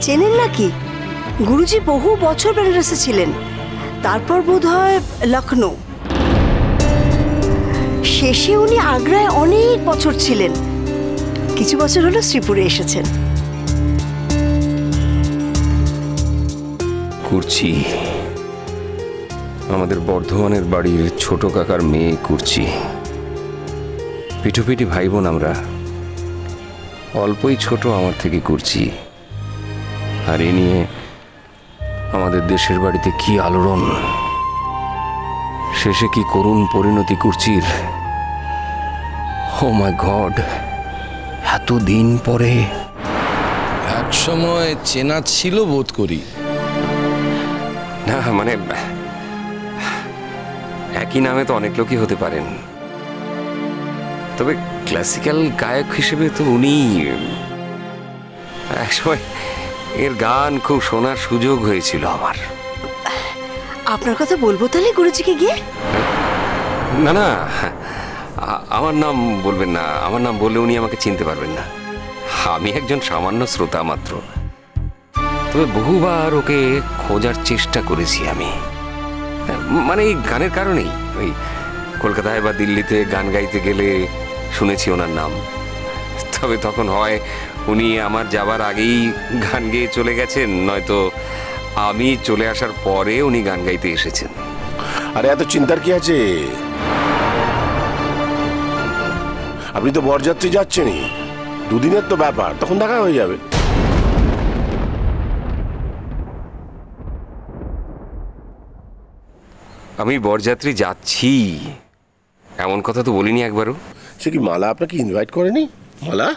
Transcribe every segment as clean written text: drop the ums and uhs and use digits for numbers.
চেনেন নাকি? গুরুজি বহু বছর বেনারসে ছিলেন, তারপর বোধহয় লখনৌ, শেষে উনি আগ্রায় অনেক বছর ছিলেন, কিছু বছর হলো শ্রীপুরে এসেছেন। কুর্চি, আমাদের বর্ধমানের বাড়ির ছোট কাকার মেয়ে কুর্চি। পিঠোপিঠি ভাই বোন আমরা, অল্পই ছোট আমার থেকে কুর্চি। আর এ নিয়ে আমাদের দেশের বাড়িতে কি আলোড়ন, শেষে কি করুণ পরিণতি কুর্চির। ও মাই গড, এতদিন পরে। এক সময় চেনা ছিল বোধ করি। না মানে একই নামে তো অনেক লোকই হতে পারেন, তবে ক্লাসিক্যাল গায়ক হিসেবে তো উনি। একসময় এর গান খুব শোনার সুযোগ হয়েছিল আমার। আপনার কথা বলবো তাহলে গুরুজিকে গিয়ে? না না, আমার নাম বলবেন না, আমার নাম বললে উনি আমাকে চিনতে পারবেন না। আমি একজন সামান্য শ্রোতা মাত্র, তবে বহুবার ওকে খোঁজার চেষ্টা করেছি আমি। মানে এই গানের কারণেই, ওই কলকাতায় বা দিল্লিতে গান গাইতে গেলে শুনেছি ওনার নাম, তবে তখন হয় উনি আমার যাবার আগেই গান গেয়ে চলে গেছেন, নয়তো আমি চলে আসার পরে উনি গান গাইতে এসেছেন। আরে এত চিন্তার কি আছে? আপনি তো বরযাত্রী যাচ্ছেনই, দুদিনের তো ব্যাপার, তখন দেখা হয়ে যাবে। আমি বরযাত্রী যাচ্ছি এমন কথা তো বলিনি একবারও। সে কি মালা আপনাকে ইনভাইট করেনি? মালা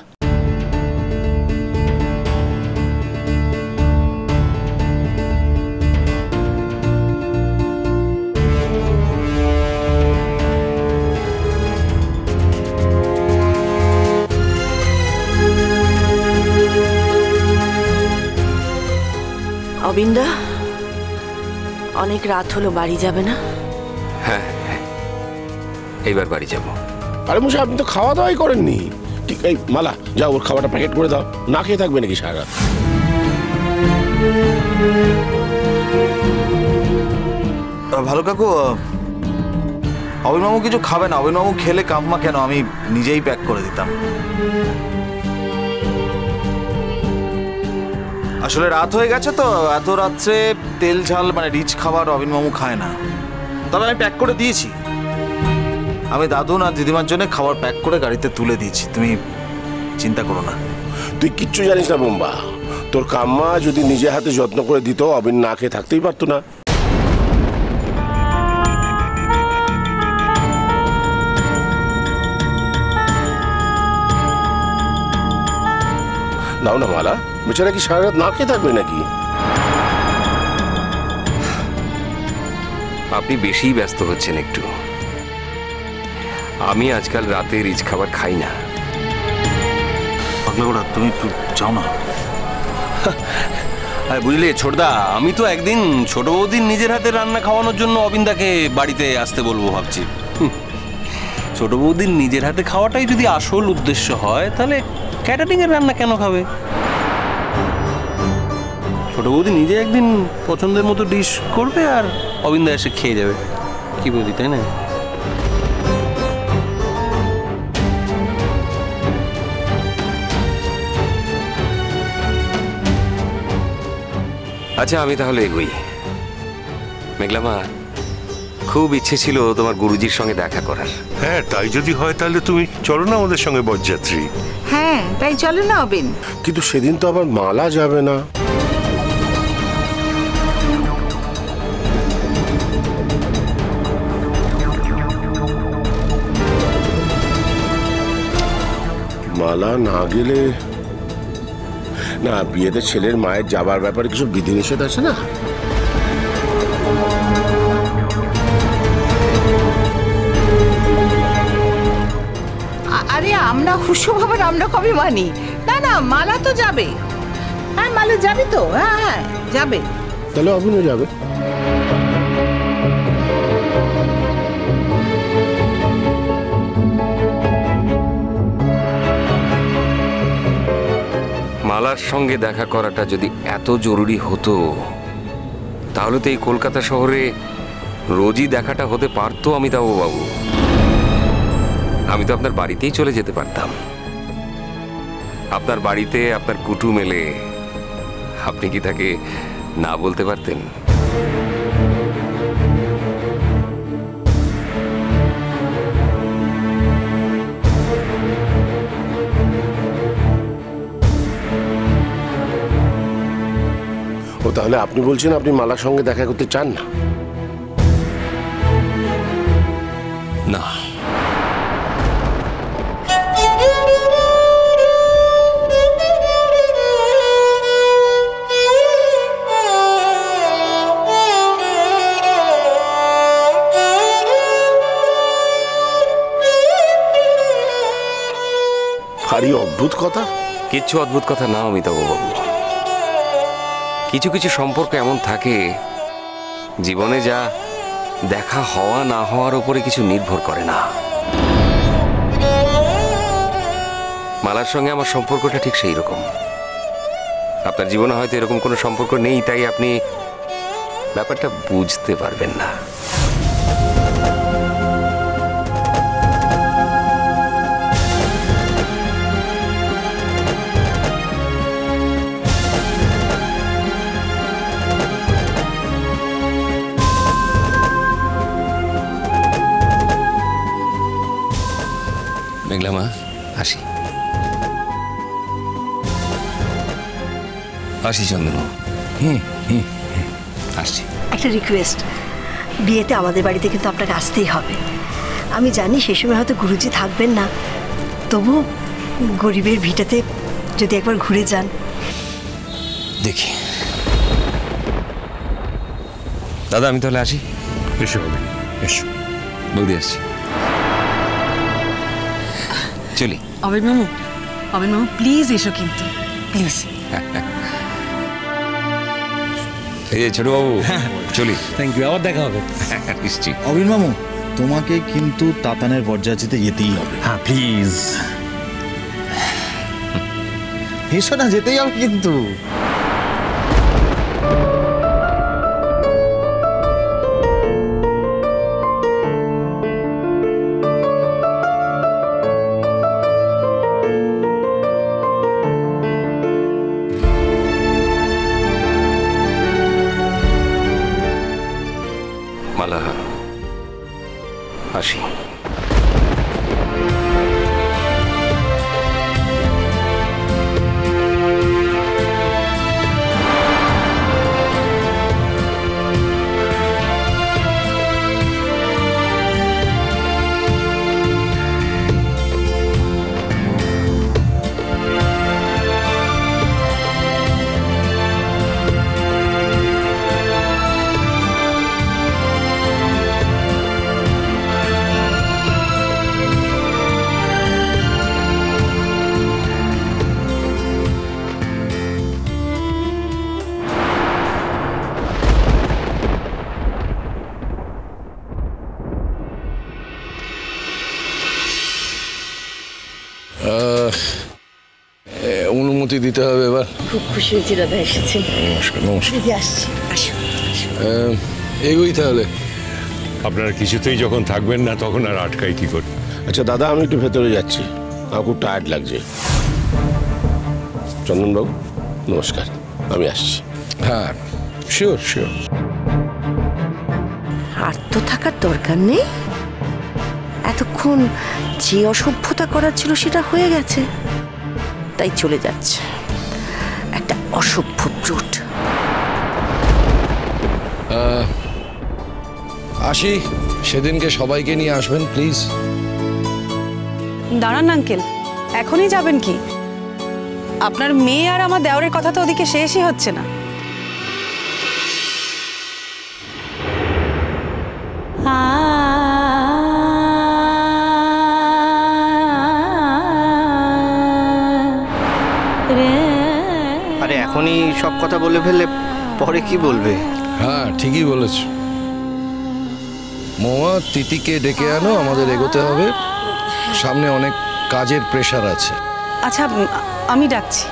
অবিন্দা, অনেক রাত হলো, বাড়ি যাবে না? হ্যাঁ, এইবার বাড়ি যাব। আরে মশাই, আপনি তো খাওয়া দাওয়াই করেননি। ঠিক, এই মালা যাও, ওর খাবারটা প্যাকেট করে দাও, না খেয়ে থাকবে নাকি সারা রাত? ভালো কাকু, অবিনবাবু কিছু খাবে না। অবিনবাবু খেলে কাম্মা কেন, আমি নিজেই প্যাক করে দিতাম। আসলে রাত হয়ে গেছে তো, এত রাত্রে তেল ঝাল মানে রিচ খাবার অবিনবাবু খায় না, তবে আমি প্যাক করে দিয়েছি। আমি দাদু আর দিদিমার জন্য খাবার প্যাক করে গাড়িতে তুলে দিয়েছি, তুমি চিন্তা করো না। তুই কিচ্ছু জানিস না বোম্বা, তোর কাম্মা যদি নিজে হাতে যত্ন করে দিত, অবিন না খেয়ে থাকতেই পারতো না। দাও না মালা, বেচারা কি সারা রাত না খেয়ে থাকবে নাকি? আপনি বেশি ব্যস্ত হচ্ছেন একটু। আমি আজকাল রাতে রিচ খাবার খাই না। পাগলা, তুমি একটু যাও না। বুঝলে ছোটদা, আমি তো একদিন ছোট বৌদির নিজের হাতে রান্না খাওয়ানোর জন্য অবিন্দাকে বাড়িতে আসতে বলবো ভাবছি। ছোট বৌদির নিজের হাতে খাওয়াটাই যদি আসল উদ্দেশ্য হয়, তাহলে ক্যাটারিং এর রান্না কেন খাবে? ছোট বৌদি নিজে একদিন পছন্দের মতো ডিশ করবে আর অবিন্দা এসে খেয়ে যাবে, কি বলি, তাই না? আচ্ছা, আমি তাহলে এগোই। মেঘলামা, খুব ইচ্ছে ছিল তোমার গুরুজির সঙ্গে দেখা করার। হ্যাঁ, তাই যদি হয় তাহলে তুমি চলো না আমাদের সঙ্গে বরযাত্রী। হ্যাঁ, তাই চলো না অবিন। কিন্তু সেদিন তো আবার মালা যাবে না। মালা না গেলে না, বিয়েতে ছেলের মায়ের যাবার ব্যাপারে কিছু বিধিনিষেধ আছে না? আরে আমরা হুশু খবর আমরা কবে মানি? না না, মালা তো যাবে। হ্যাঁ, মালা যাবে তো। হ্যাঁ হ্যাঁ, যাবে। তাহলে অভিনয় যাবে। মালা মালার সঙ্গে দেখা করাটা যদি এত জরুরি হতো তাহলে তো এই কলকাতা শহরে রোজই দেখাটা হতে পারতো অমিতাভ বাবু। আমি তো আপনার বাড়িতেই চলে যেতে পারতাম। আপনার বাড়িতে আপনার কুটুম এলে আপনি কি তাকে না বলতে পারতেন? ও তাহলে আপনি বলছেন আপনি মালার সঙ্গে দেখা করতে চান না? না, ভারী অদ্ভুত কথা। কিচ্ছু অদ্ভুত কথা না অমিতাভ বাবু। কিছু কিছু সম্পর্ক এমন থাকে জীবনে যা দেখা হওয়া না হওয়ার উপরে কিছু নির্ভর করে না। মালার সঙ্গে আমার সম্পর্কটা ঠিক সেই রকম। আপনার জীবনে হয়তো এরকম কোনো সম্পর্ক নেই, তাই আপনি ব্যাপারটা বুঝতে পারবেন না। মেঘলা মা, আসি আসি চন্দন। আসছি। একটা রিকোয়েস্ট, বিয়েতে আমাদের বাড়িতে কিন্তু আপনাকে আসতেই হবে। আমি জানি সেই সময় হয়তো গুরুজি থাকবেন না, তবু গরিবের ভিটাতে যদি একবার ঘুরে যান। দেখি দাদা, আমি তাহলে আসি। এসো হবে, এসো। বৌদি আসছি, চলি। অবিন মামু, অবিন মামু প্লিজ এসো কিন্তু, প্লিজ। এই যে ছোট বাবু, চলি। থ্যাংক ইউ, আবার দেখা হবে। নিশ্চয়ই। অবিন মামু, তোমাকে কিন্তু তাতানের বরযাত্রীতে যেতেই হবে। হ্যাঁ প্লিজ এসো না, যেতেই হবে কিন্তু। মালা, আসি। অনুমতি দিতে হবে এবার। খুব খুশি হয়েছি দাদা এসেছেন। নমস্কার। নমস্কার। দিদি আসছি, আসো। এগোই তাহলে। আপনারা কিছুতেই যখন থাকবেন না তখন আর আটকাই কি করে? আচ্ছা দাদা, আমি একটু ভেতরে যাচ্ছি, আমার খুব টায়ার্ড লাগছে। চন্দনবাবু নমস্কার, আমি আসছি। হ্যাঁ, শিওর শিওর। আর তো থাকার দরকার নেই, এতক্ষণ যে অসভ্যতা করার ছিল সেটা হয়ে গেছে, তাই চলে যাচ্ছে একটা অসভ্য ব্রুট। আসি, সেদিনকে সবাইকে নিয়ে আসবেন প্লিজ। দাঁড়ান আঙ্কেল, এখনই যাবেন কি? আপনার মেয়ে আর আমার দেওরের কথা তো ওদিকে শেষই হচ্ছে না। আরে এখনই সব কথা বলে ফেললে পরে কি বলবে? হ্যাঁ ঠিকই বলেছ। মৌয়া, তিতিকে ডেকে আনো, আমাদের এগোতে হবে, সামনে অনেক কাজের প্রেশার আছে। আচ্ছা, আমি ডাকছি।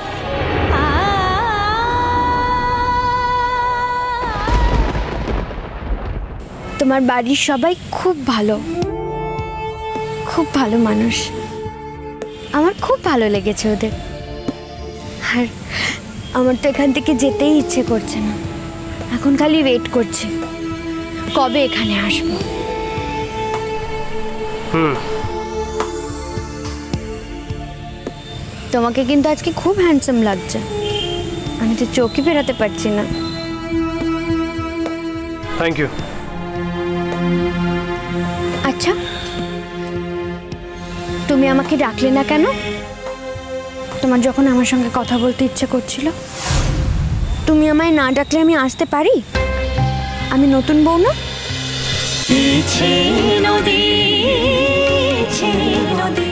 আমার বাড়ির সবাই খুব ভালো, খুব ভালো মানুষ। আমার খুব ভালো লেগেছে ওদের। আর আমার তো এখান থেকে যেতেই ইচ্ছে করছে না, এখন খালি ওয়েট করছি কবে এখানে আসবো। তোমাকে কিন্তু আজকে খুব হ্যান্ডসাম লাগছে, আমি তো চোখই ফেরাতে পারছি না। Thank you. আচ্ছা, তুমি আমাকে ডাকলে না কেন? তোমার যখন আমার সঙ্গে কথা বলতে ইচ্ছে করছিল, তুমি আমায় না ডাকলে আমি আসতে পারি? আমি নতুন বউ না? নদী